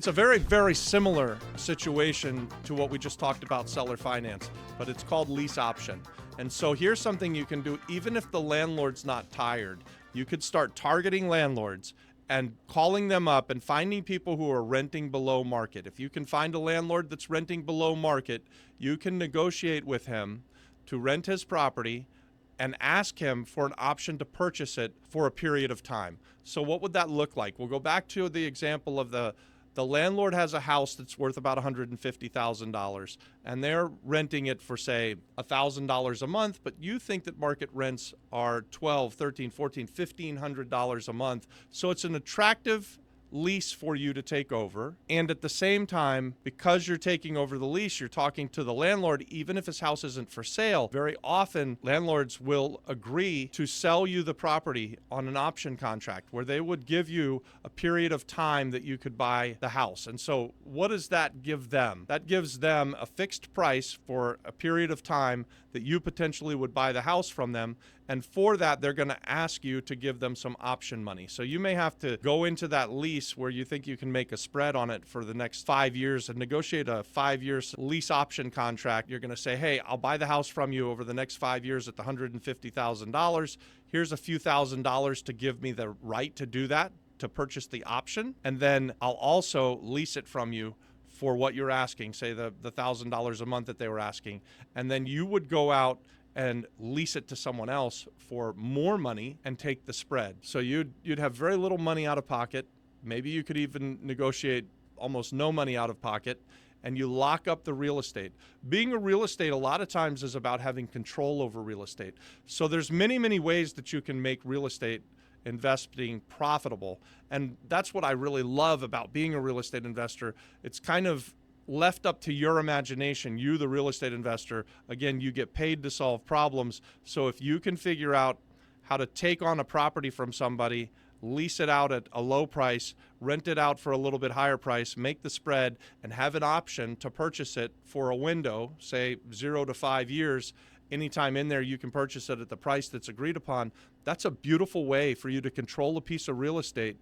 It's a very, very similar situation to what we just talked about, seller finance, but it's called lease option. And so here's something you can do even if the landlord's not tired. You could start targeting landlords and calling them up and finding people who are renting below market. If you can find a landlord that's renting below market, you can negotiate with him to rent his property and ask him for an option to purchase it for a period of time. So what would that look like? We'll go back to the example of the landlord has a house that's worth about $150,000 and they're renting it for, say, $1,000 a month, but you think that market rents are $1,200, $1,300, $1,400, $1,500 a month. So it's an attractive lease for you to take over. And at the same time, because you're taking over the lease, you're talking to the landlord, even if his house isn't for sale. Very often, landlords will agree to sell you the property on an option contract where they would give you a period of time that you could buy the house. And so what does that give them? That gives them a fixed price for a period of time that you potentially would buy the house from them. And for that, they're going to ask you to give them some option money. So you may have to go into that lease where you think you can make a spread on it for the next 5 years and negotiate a 5-year lease option contract. You're going to say, hey, I'll buy the house from you over the next 5 years at the $150,000. Here's a few $1,000s to give me the right to do that, to purchase the option. And then I'll also lease it from you for what you're asking, say the $1,000 a month that they were asking. And then you would go out and lease it to someone else for more money and take the spread. So you'd have very little money out of pocket. Maybe you could even negotiate almost no money out of pocket, and you lock up the real estate. Being a real estate a lot of times is about having control over real estate. So there's many, many ways that you can make real estate investing profitable. And that's what I really love about being a real estate investor. It's kind of left up to your imagination, you, the real estate investor. Again, you get paid to solve problems. So if you can figure out how to take on a property from somebody, lease it out at a low price, rent it out for a little bit higher price, make the spread, and have an option to purchase it for a window, say 0 to 5 years, anytime in there you can purchase it at the price that's agreed upon. That's a beautiful way for you to control a piece of real estate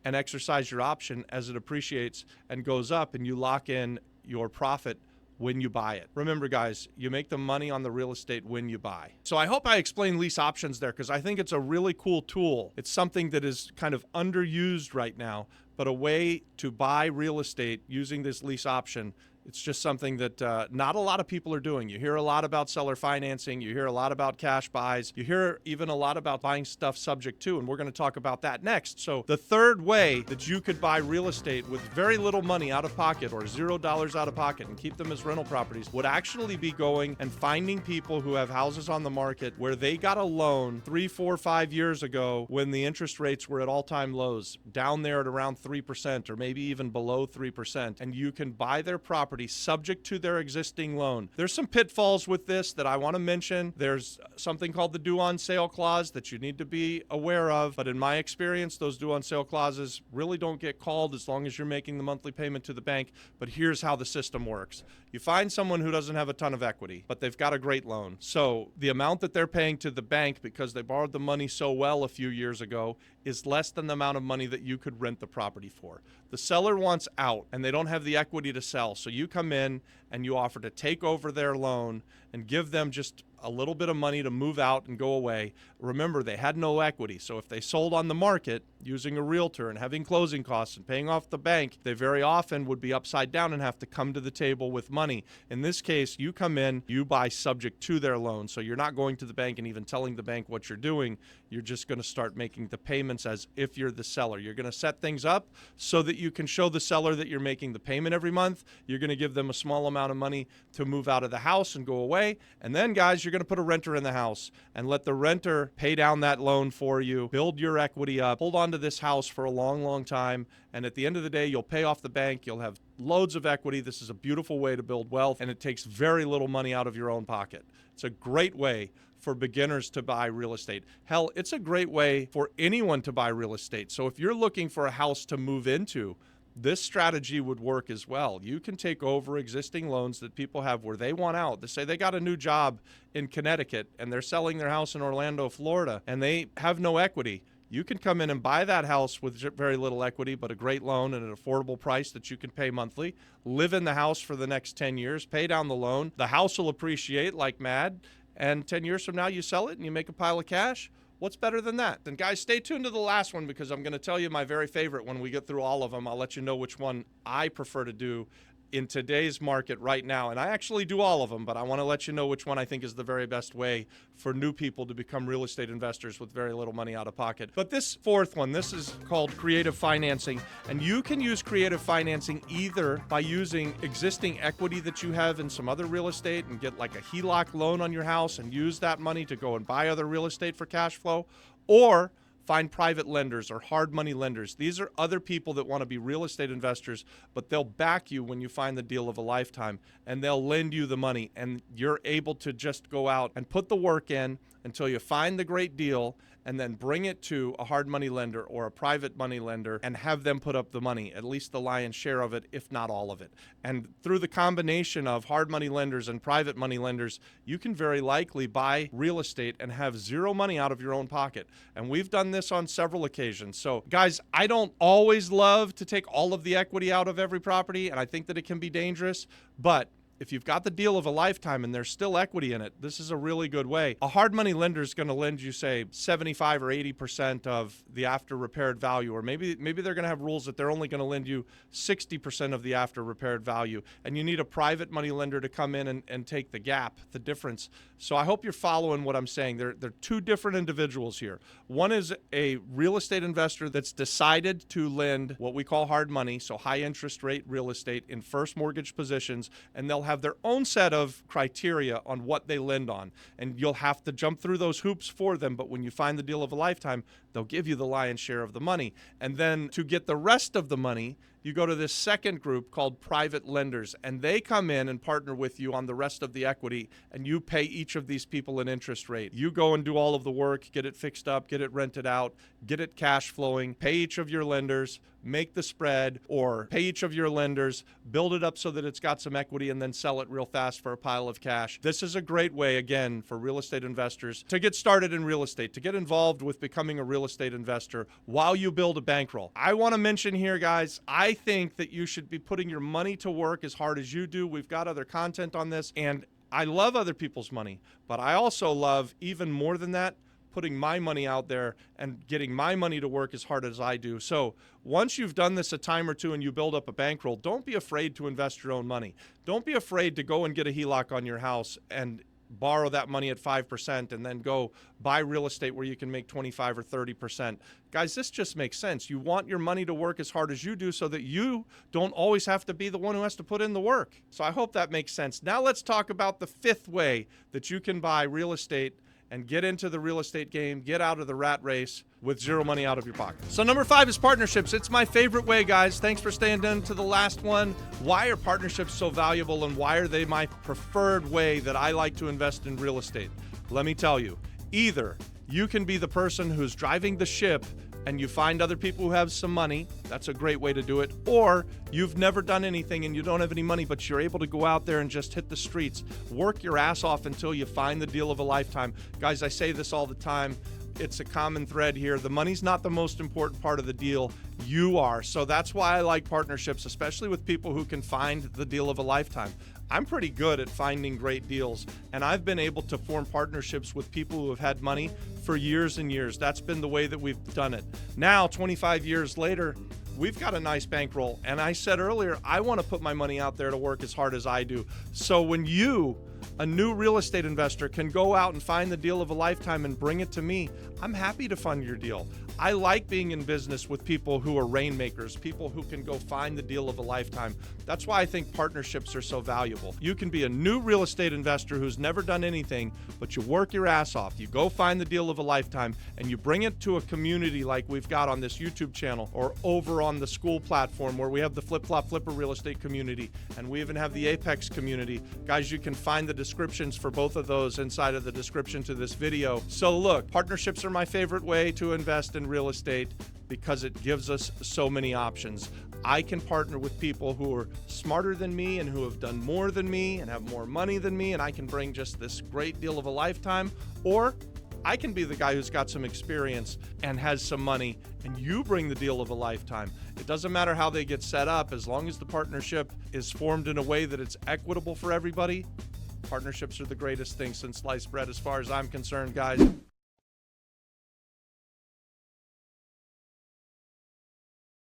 and exercise your option as it appreciates and goes up, and you lock in your profit when you buy it. Remember, guys, you make the money on the real estate when you buy. So I hope I explained lease options there, because I think it's a really cool tool. It's something that is kind of underused right now, but a way to buy real estate using this lease option. It's just something that not a lot of people are doing. You hear a lot about seller financing. You hear a lot about cash buys. You hear even a lot about buying stuff subject to, and we're going to talk about that next. So the third way that you could buy real estate with very little money out of pocket or $0 out of pocket and keep them as rental properties would actually be going and finding people who have houses on the market where they got a loan 3, 4, 5 years ago when the interest rates were at all-time lows, down there at around 3% or maybe even below 3%, and you can buy their property subject to their existing loan. There's some pitfalls with this that I want to mention. There's something called the due on sale clause that you need to be aware of, but in my experience, those due on sale clauses really don't get called as long as you're making the monthly payment to the bank. But here's how the system works. You find someone who doesn't have a ton of equity, but they've got a great loan. So the amount that they're paying to the bank because they borrowed the money so well a few years ago is less than the amount of money that you could rent the property for. The seller wants out and they don't have the equity to sell. So you come in and you offer to take over their loan and give them just a little bit of money to move out and go away. Remember, they had no equity. So if they sold on the market using a realtor and having closing costs and paying off the bank, they very often would be upside down and have to come to the table with money. In this case, you come in, you buy subject to their loan. So you're not going to the bank and even telling the bank what you're doing. You're just going to start making the payments as if you're the seller. You're going to set things up so that you can show the seller that you're making the payment every month. You're going to give them a small amount of money to move out of the house and go away. And then, guys, you're going to put a renter in the house and let the renter pay down that loan for you, build your equity up, hold on to this house for a long, long time. And at the end of the day, you'll pay off the bank. You'll have loads of equity. This is a beautiful way to build wealth, and it takes very little money out of your own pocket. It's a great way for beginners to buy real estate. Hell, it's a great way for anyone to buy real estate. So if you're looking for a house to move into, this strategy would work as well. You can take over existing loans that people have where they want out. They say they got a new job in Connecticut and they're selling their house in Orlando, Florida, and they have no equity. You can come in and buy that house with very little equity, but a great loan and an affordable price that you can pay monthly, live in the house for the next 10 years, pay down the loan. The house will appreciate like mad, and 10 years from now you sell it and you make a pile of cash. What's better than that? And guys, stay tuned to the last one, because I'm going to tell you my very favorite when we get through all of them. I'll let you know which one I prefer to do in today's market right now. And I actually do all of them, but I want to let you know which one I think is the very best way for new people to become real estate investors with very little money out of pocket. But this fourth one, this is called creative financing. And you can use creative financing either by using existing equity that you have in some other real estate and get like a HELOC loan on your house and use that money to go and buy other real estate for cash flow, or find private lenders or hard money lenders. These are other people that want to be real estate investors, but they'll back you when you find the deal of a lifetime, and they'll lend you the money, and you're able to just go out and put the work in until you find the great deal, and then bring it to a hard money lender or a private money lender and have them put up the money, at least the lion's share of it, if not all of it. And through the combination of hard money lenders and private money lenders, you can very likely buy real estate and have zero money out of your own pocket. And we've done this on several occasions. So guys, I don't always love to take all of the equity out of every property, and I think that it can be dangerous, but if you've got the deal of a lifetime and there's still equity in it, this is a really good way. A hard money lender is going to lend you, say, 75 or 80% of the after repaired value, or maybe they're going to have rules that they're only going to lend you 60% of the after repaired value, and you need a private money lender to come in and take the gap, the difference. So I hope you're following what I'm saying. They're two different individuals here. One is a real estate investor that's decided to lend what we call hard money, so high interest rate real estate in first mortgage positions, and they'll have their own set of criteria on what they lend on, and you'll have to jump through those hoops for them. But when you find the deal of a lifetime, they'll give you the lion's share of the money. And then to get the rest of the money, you go to this second group called private lenders, and they come in and partner with you on the rest of the equity, and you pay each of these people an interest rate. You go and do all of the work, get it fixed up, get it rented out, get it cash flowing, pay each of your lenders, make the spread, or pay each of your lenders, build it up so that it's got some equity, and then sell it real fast for a pile of cash. This is a great way, again, for real estate investors to get started in real estate, to get involved with becoming a real estate investor while you build a bankroll. I want to mention here, guys, I think that you should be putting your money to work as hard as you do. We've got other content on this, and I love other people's money, but I also love, even more than that, putting my money out there and getting my money to work as hard as I do. So once you've done this a time or two and you build up a bankroll, don't be afraid to invest your own money. Don't be afraid to go and get a HELOC on your house and borrow that money at 5% and then go buy real estate where you can make 25 or 30%. Guys, this just makes sense. You want your money to work as hard as you do so that you don't always have to be the one who has to put in the work. So I hope that makes sense. Now let's talk about the fifth way that you can buy real estate and get into the real estate game, get out of the rat race with zero money out of your pocket. So number 5 is partnerships. It's my favorite way, guys. Thanks for staying down to the last one. Why are partnerships so valuable, and why are they my preferred way that I like to invest in real estate? Let me tell you. Either you can be the person who's driving the ship and you find other people who have some money. That's a great way to do it. Or you've never done anything and you don't have any money, but you're able to go out there and just hit the streets, work your ass off until you find the deal of a lifetime. Guys, I say this all the time. It's a common thread here. The money's not the most important part of the deal. You are. So that's why I like partnerships, especially with people who can find the deal of a lifetime. I'm pretty good at finding great deals, and I've been able to form partnerships with people who have had money for years and years. That's been the way that we've done it. Now, 25 years later, we've got a nice bankroll, and I said earlier, I want to put my money out there to work as hard as I do. So when you, a new real estate investor, can go out and find the deal of a lifetime and bring it to me, I'm happy to fund your deal. I like being in business with people who are rainmakers, people who can go find the deal of a lifetime. That's why I think partnerships are so valuable. You can be a new real estate investor who's never done anything, but you work your ass off. You go find the deal of a lifetime and you bring it to a community like we've got on this YouTube channel or over on the school platform where we have the Flip Flop Flipper real estate community, and we even have the Apex community. Guys, you can find the descriptions for both of those inside of the description to this video. So look, partnerships are my favorite way to invest in real estate because it gives us so many options. I can partner with people who are smarter than me and who have done more than me and have more money than me, and I can bring just this great deal of a lifetime. Or I can be the guy who's got some experience and has some money, and you bring the deal of a lifetime. It doesn't matter how they get set up, as long as the partnership is formed in a way that it's equitable for everybody. Partnerships are the greatest thing since sliced bread as far as I'm concerned, guys.